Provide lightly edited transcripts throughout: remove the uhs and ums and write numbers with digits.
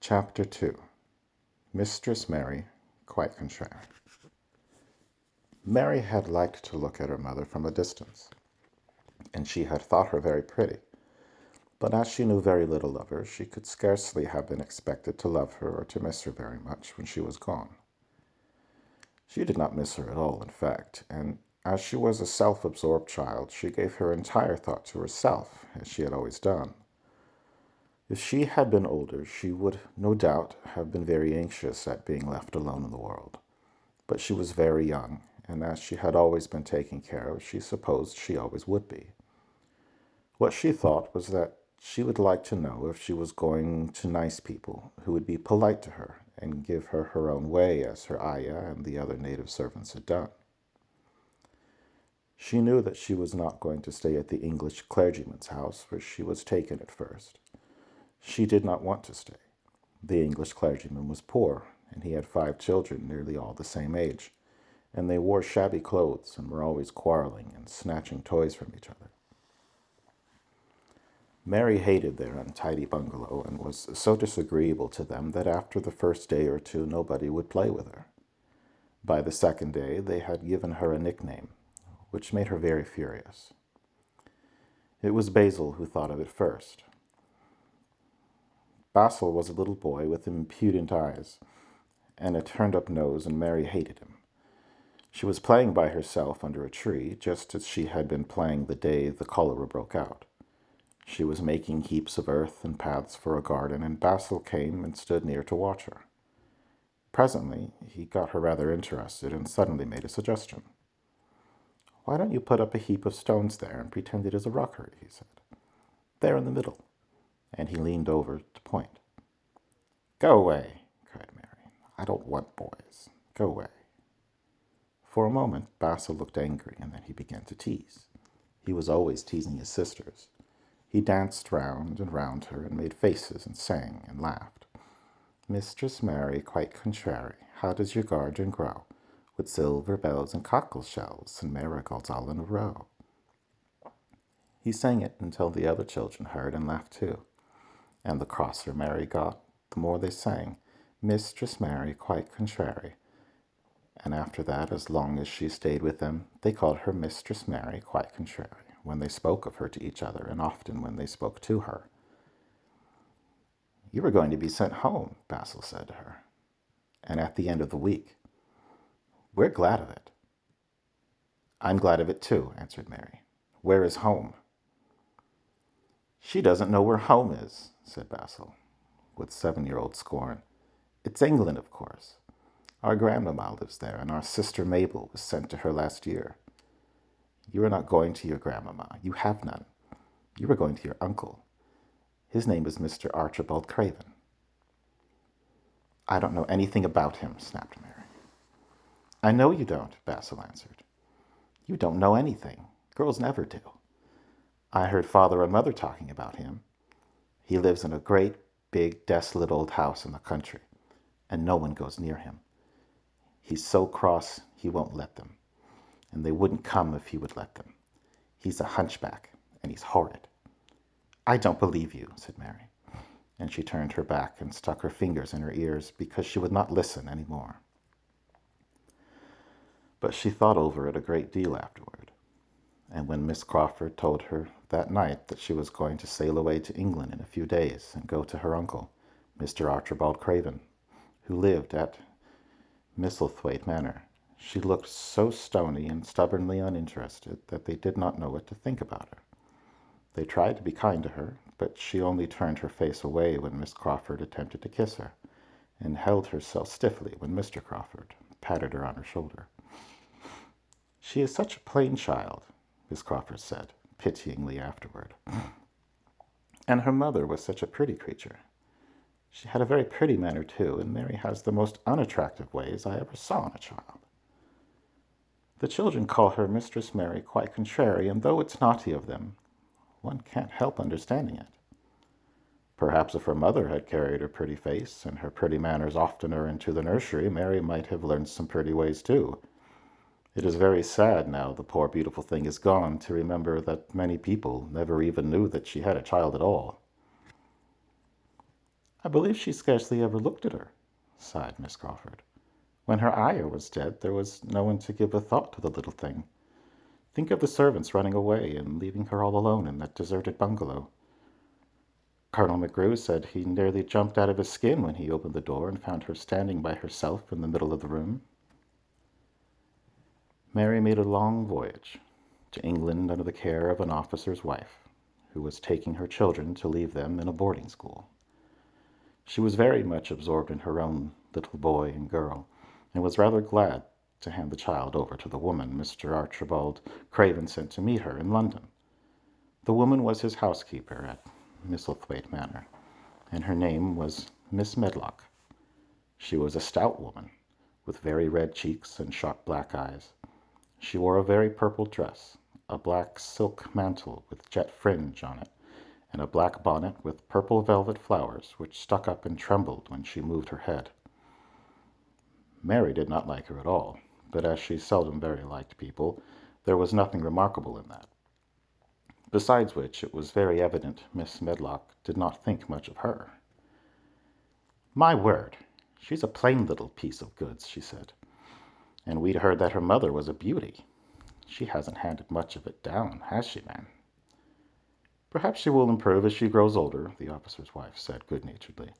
Chapter 2. Mistress Mary, quite contrary. Mary had liked to look at her mother from a distance, and she had thought her very pretty. But as she knew very little of her, she could scarcely have been expected to love her or to miss her very much when she was gone. She did not miss her at all, in fact, and as she was a self-absorbed child, she gave her entire thought to herself, as she had always done. If she had been older, she would, no doubt, have been very anxious at being left alone in the world. But she was very young, and as she had always been taken care of, she supposed she always would be. What she thought was that she would like to know if she was going to nice people who would be polite to her and give her her own way as her ayah and the other native servants had done. She knew that she was not going to stay at the English clergyman's house where she was taken at first. She did not want to stay. The English clergyman was poor, and he had 5 children nearly all the same age, and they wore shabby clothes and were always quarreling and snatching toys from each other. Mary hated their untidy bungalow and was so disagreeable to them that after the first day or two nobody would play with her. By the second day they had given her a nickname, which made her very furious. It was Basil who thought of it first. Basil was a little boy with impudent eyes and a turned-up nose, and Mary hated him. She was playing by herself under a tree, just as she had been playing the day the cholera broke out. She was making heaps of earth and paths for a garden, and Basil came and stood near to watch her. Presently, he got her rather interested and suddenly made a suggestion. "Why don't you put up a heap of stones there and pretend it is a rockery?" he said. "There in the middle." And he leaned over to point. "Go away," cried Mary. "I don't want boys. Go away." For a moment, Basil looked angry, and then he began to tease. He was always teasing his sisters. He danced round and round her, and made faces, and sang, and laughed. "Mistress Mary, quite contrary, how does your garden grow? With silver bells and cockle shells, and marigolds all in a row." He sang it until the other children heard and laughed too. And the crosser Mary got, the more they sang, "Mistress Mary, quite contrary." And after that, as long as she stayed with them, they called her Mistress Mary, quite contrary, when they spoke of her to each other, and often when they spoke to her. "You are going to be sent home," Basil said to her, "and at the end of the week. We're glad of it." "I'm glad of it too," answered Mary. "Where is home?" "She doesn't know where home is," said Basil, with 7-year-old scorn. "It's England, of course. Our grandmamma lives there, and our sister Mabel was sent to her last year. You are not going to your grandmamma. You have none. You are going to your uncle. His name is Mr. Archibald Craven." "I don't know anything about him," snapped Mary. "I know you don't," Basil answered. "You don't know anything. Girls never do. I heard Father and Mother talking about him. He lives in a great, big, desolate old house in the country, and no one goes near him. He's so cross he won't let them, and they wouldn't come if he would let them. He's a hunchback, and he's horrid." "I don't believe you," said Mary, and she turned her back and stuck her fingers in her ears because she would not listen any more. But she thought over it a great deal afterward, and when Miss Crawford told her that night that she was going to sail away to England in a few days and go to her uncle, Mr. Archibald Craven, who lived at Misselthwaite Manor, she looked so stony and stubbornly uninterested that they did not know what to think about her. They tried to be kind to her, but she only turned her face away when Miss Crawford attempted to kiss her, and held herself stiffly when Mr. Crawford patted her on her shoulder. "She is such a plain child," Miss Crawford said, pityingly afterward. "And her mother was such a pretty creature. She had a very pretty manner, too, and Mary has the most unattractive ways I ever saw in a child. The children call her Mistress Mary quite contrary, and though it's naughty of them, one can't help understanding it. Perhaps if her mother had carried her pretty face and her pretty manners oftener into the nursery, Mary might have learned some pretty ways, too. It is very sad now the poor beautiful thing is gone to remember that many people never even knew that she had a child at all." I believe she scarcely ever looked at her, sighed Miss Crawford. When her ayah was dead, there was no one to give a thought to the little thing. Think of the servants running away and leaving her all alone in that deserted bungalow. Colonel McGrew said he nearly jumped out of his skin when he opened the door and found her standing by herself in the middle of the room. Mary made a long voyage to England under the care of an officer's wife, who was taking her children to leave them in a boarding school. She was very much absorbed in her own little boy and girl, and was rather glad to hand the child over to the woman Mr. Archibald Craven sent to meet her in London. The woman was his housekeeper at Misselthwaite Manor, and her name was Miss Medlock. She was a stout woman, with very red cheeks and sharp black eyes. She wore a very purple dress, a black silk mantle with jet fringe on it, and a black bonnet with purple velvet flowers which stuck up and trembled when she moved her head. Mary did not like her at all, but as she seldom very liked people, there was nothing remarkable in that. Besides which, it was very evident Miss Medlock did not think much of her. "My word, she's a plain little piece of goods," she said, "and we'd heard that her mother was a beauty. She hasn't handed much of it down, has she, ma'am?" "Perhaps she will improve as she grows older," the officer's wife said good-naturedly.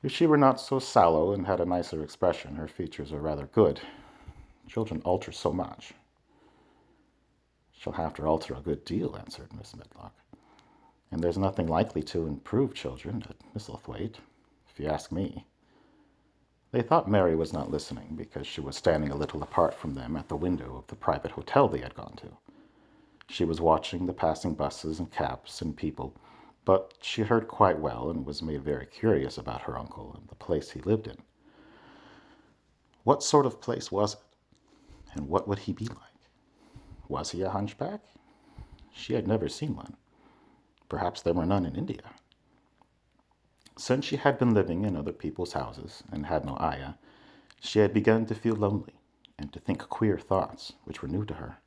"If she were not so sallow and had a nicer expression, her features are rather good. Children alter so much." "She'll have to alter a good deal," answered Miss Medlock. "And there's nothing likely to improve children at Misselthwaite, if you ask me." They thought Mary was not listening, because she was standing a little apart from them at the window of the private hotel they had gone to. She was watching the passing buses and cabs and people, but she heard quite well and was made very curious about her uncle and the place he lived in. What sort of place was it, and what would he be like? Was he a hunchback? She had never seen one. Perhaps there were none in India. Since she had been living in other people's houses and had no ayah, she had begun to feel lonely and to think queer thoughts which were new to her.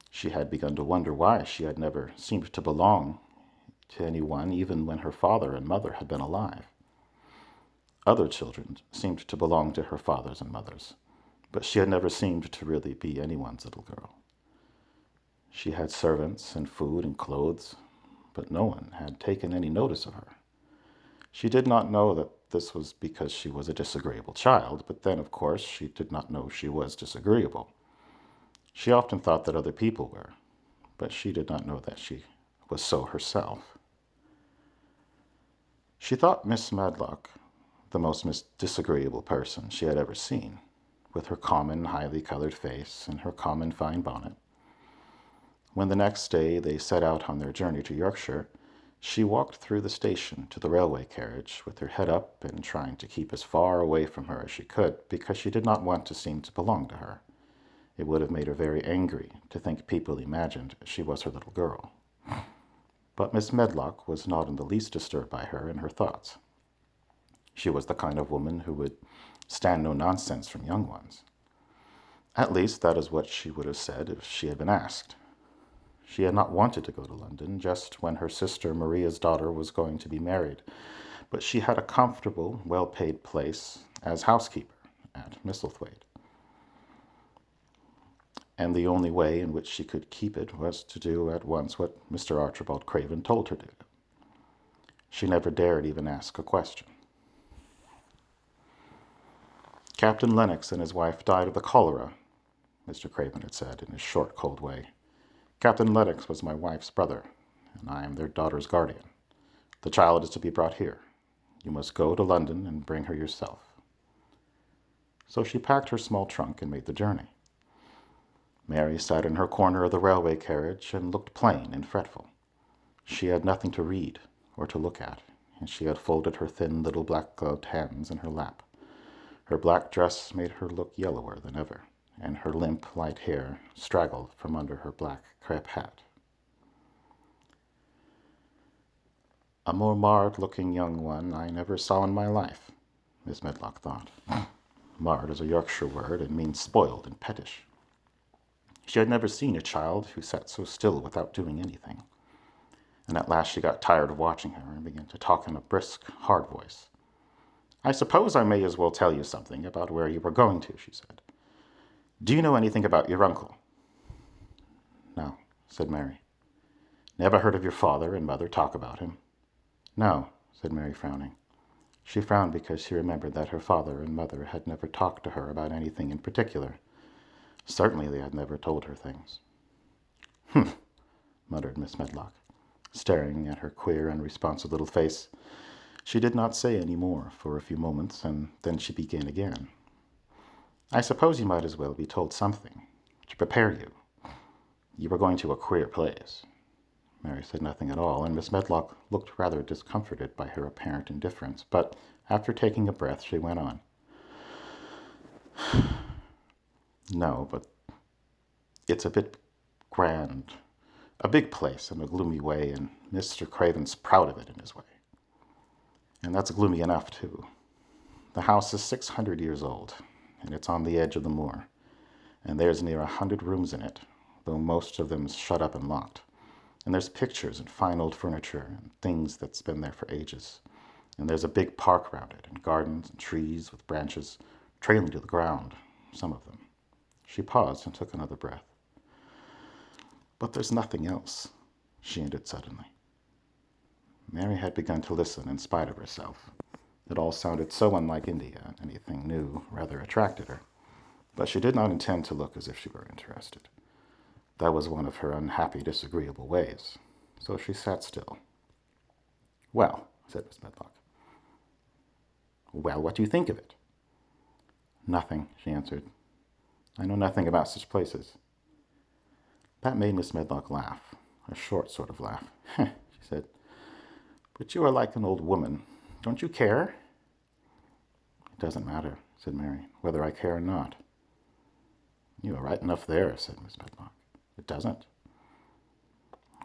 She had begun to wonder why she had never seemed to belong to anyone, even when her father and mother had been alive. Other children seemed to belong to her fathers and mothers, but she had never seemed to really be anyone's little girl. She had servants and food and clothes, but no one had taken any notice of her. She did not know that this was because she was a disagreeable child, but then, of course, she did not know she was disagreeable. She often thought that other people were, but she did not know that she was so herself. She thought Miss Medlock the most disagreeable person she had ever seen, with her common, highly colored face and her common fine bonnet. When the next day they set out on their journey to Yorkshire, she walked through the station to the railway carriage with her head up and trying to keep as far away from her as she could, because she did not want to seem to belong to her. It would have made her very angry to think people imagined she was her little girl. But Miss Medlock was not in the least disturbed by her and her thoughts. She was the kind of woman who would stand no nonsense from young ones. At least that is what she would have said if she had been asked. She had not wanted to go to London just when her sister Maria's daughter was going to be married, but she had a comfortable, well-paid place as housekeeper at Misselthwaite, and the only way in which she could keep it was to do at once what Mr. Archibald Craven told her to do. She never dared even ask a question. "Captain Lennox and his wife died of the cholera," Mr. Craven had said in his short, cold way. "Captain Lennox was my wife's brother, and I am their daughter's guardian. The child is to be brought here. You must go to London and bring her yourself." So she packed her small trunk and made the journey. Mary sat in her corner of the railway carriage and looked plain and fretful. She had nothing to read or to look at, and she had folded her thin little black-gloved hands in her lap. Her black dress made her look yellower than ever, and her limp, light hair straggled from under her black crepe hat. A more marred-looking young one I never saw in my life, Miss Medlock thought. Marred is a Yorkshire word and means spoiled and pettish. She had never seen a child who sat so still without doing anything. And at last she got tired of watching her and began to talk in a brisk, hard voice. "I suppose I may as well tell you something about where you were going to," she said. "Do you know anything about your uncle?" "No," said Mary. "Never heard of your father and mother talk about him?" "No," said Mary, frowning. She frowned because she remembered that her father and mother had never talked to her about anything in particular. Certainly they had never told her things. "Humph," muttered Miss Medlock, staring at her queer, unresponsive little face. She did not say any more for a few moments, and then she began again. "I suppose you might as well be told something, to prepare you. You were going to a queer place." Mary said nothing at all, and Miss Medlock looked rather discomforted by her apparent indifference, but after taking a breath, she went on. "No, but it's a bit grand. A big place in a gloomy way, and Mr. Craven's proud of it in his way. And that's gloomy enough, too. The house is 600 years old, and it's on the edge of the moor, and there's near 100 rooms in it, though most of them's shut up and locked. And there's pictures and fine old furniture and things that's been there for ages. And there's a big park round it, and gardens and trees with branches trailing to the ground, some of them." She paused and took another breath. "But there's nothing else," she ended suddenly. Mary had begun to listen in spite of herself. It all sounded so unlike India, and anything new rather attracted her. But she did not intend to look as if she were interested. That was one of her unhappy, disagreeable ways. So she sat still. "Well," said Miss Medlock. "Well, what do you think of it?" "Nothing," she answered. "I know nothing about such places." That made Miss Medlock laugh, a short sort of laugh. She said, "But you are like an old woman. Don't you care?" "It doesn't matter," said Mary, "whether I care or not." "You are right enough there," said Miss Medlock. "It doesn't.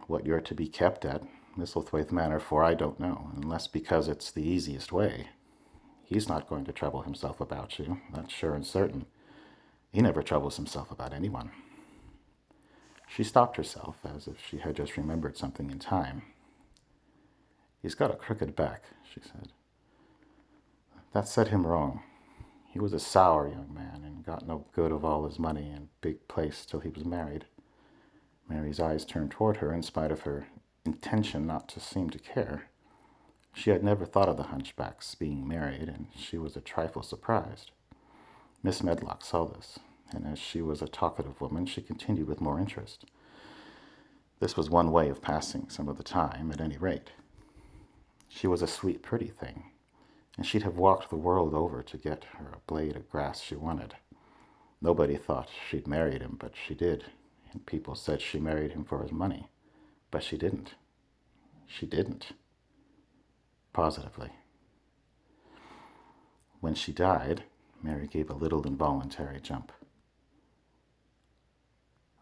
What you're to be kept at Misselthwaite Manor for I don't know, unless because it's the easiest way. He's not going to trouble himself about you, that's sure and certain. He never troubles himself about anyone." She stopped herself, as if she had just remembered something in time. "He's got a crooked back," she said. "That set him wrong. He was a sour young man, and got no good of all his money and big place till he was married." Mary's eyes turned toward her in spite of her intention not to seem to care. She had never thought of the hunchback's being married, and she was a trifle surprised. Miss Medlock saw this, and as she was a talkative woman, she continued with more interest. This was one way of passing some of the time, at any rate. She was a sweet, pretty thing, and she'd have walked the world over to get her a blade of grass she wanted. Nobody thought she'd married him, but she did, and people said she married him for his money. But she didn't. She didn't. Positively. When she died, Mary gave a little involuntary jump.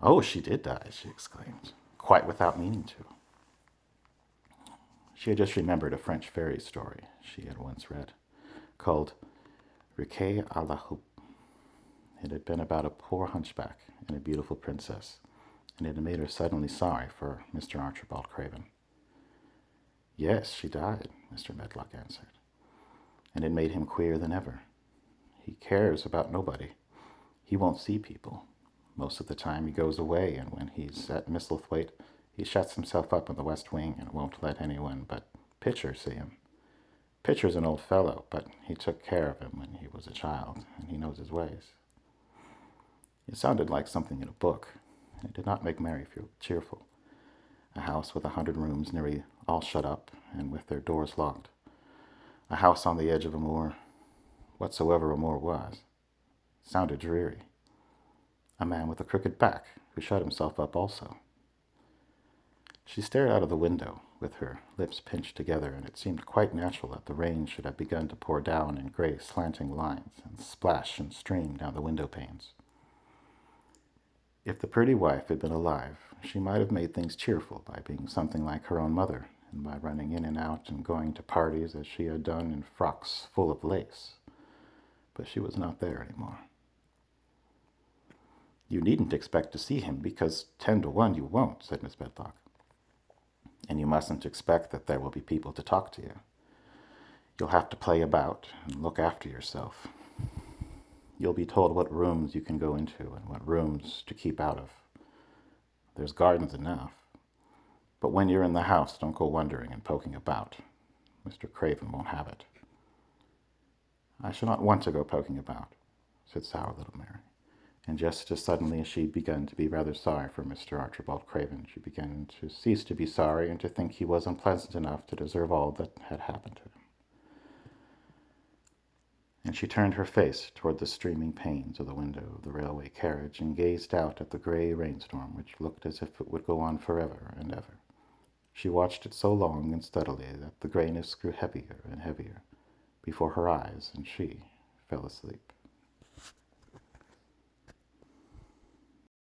"Oh, she did die," she exclaimed, quite without meaning to. She had just remembered a French fairy story she had once read, called Riquet à la Houppe. It had been about a poor hunchback and a beautiful princess, and it had made her suddenly sorry for Mr. Archibald Craven. "Yes, she died," Mr. Medlock answered, "and it made him queerer than ever. He cares about nobody. He won't see people. Most of the time he goes away, and when he's at Misselthwaite, he shuts himself up in the west wing and won't let anyone but Pitcher see him. Pitcher's an old fellow, but he took care of him when he was a child, and he knows his ways." It sounded like something in a book, and it did not make Mary feel cheerful. A house with 100 rooms nearly all shut up and with their doors locked. A house on the edge of a moor, whatsoever a moor was, sounded dreary. A man with a crooked back who shut himself up also. She stared out of the window with her lips pinched together, and it seemed quite natural that the rain should have begun to pour down in gray slanting lines and splash and stream down the window panes. If the pretty wife had been alive, she might have made things cheerful by being something like her own mother, and by running in and out and going to parties as she had done in frocks full of lace. But she was not there anymore. "You needn't expect to see him, because 10 to 1 you won't," said Miss Medlock. And you mustn't expect that there will be people to talk to you. You'll have to play about and look after yourself. You'll be told what rooms you can go into and what rooms to keep out of. There's gardens enough. But when you're in the house, don't go wandering and poking about. Mr. Craven won't have it. I shall not want to go poking about, said sour little Mary. And just as suddenly as she began to be rather sorry for Mr. Archibald Craven, she began to cease to be sorry and to think he was unpleasant enough to deserve all that had happened to him. And she turned her face toward the streaming panes of the window of the railway carriage and gazed out at the grey rainstorm which looked as if it would go on forever and ever. She watched it so long and steadily that the greyness grew heavier and heavier before her eyes, and she fell asleep.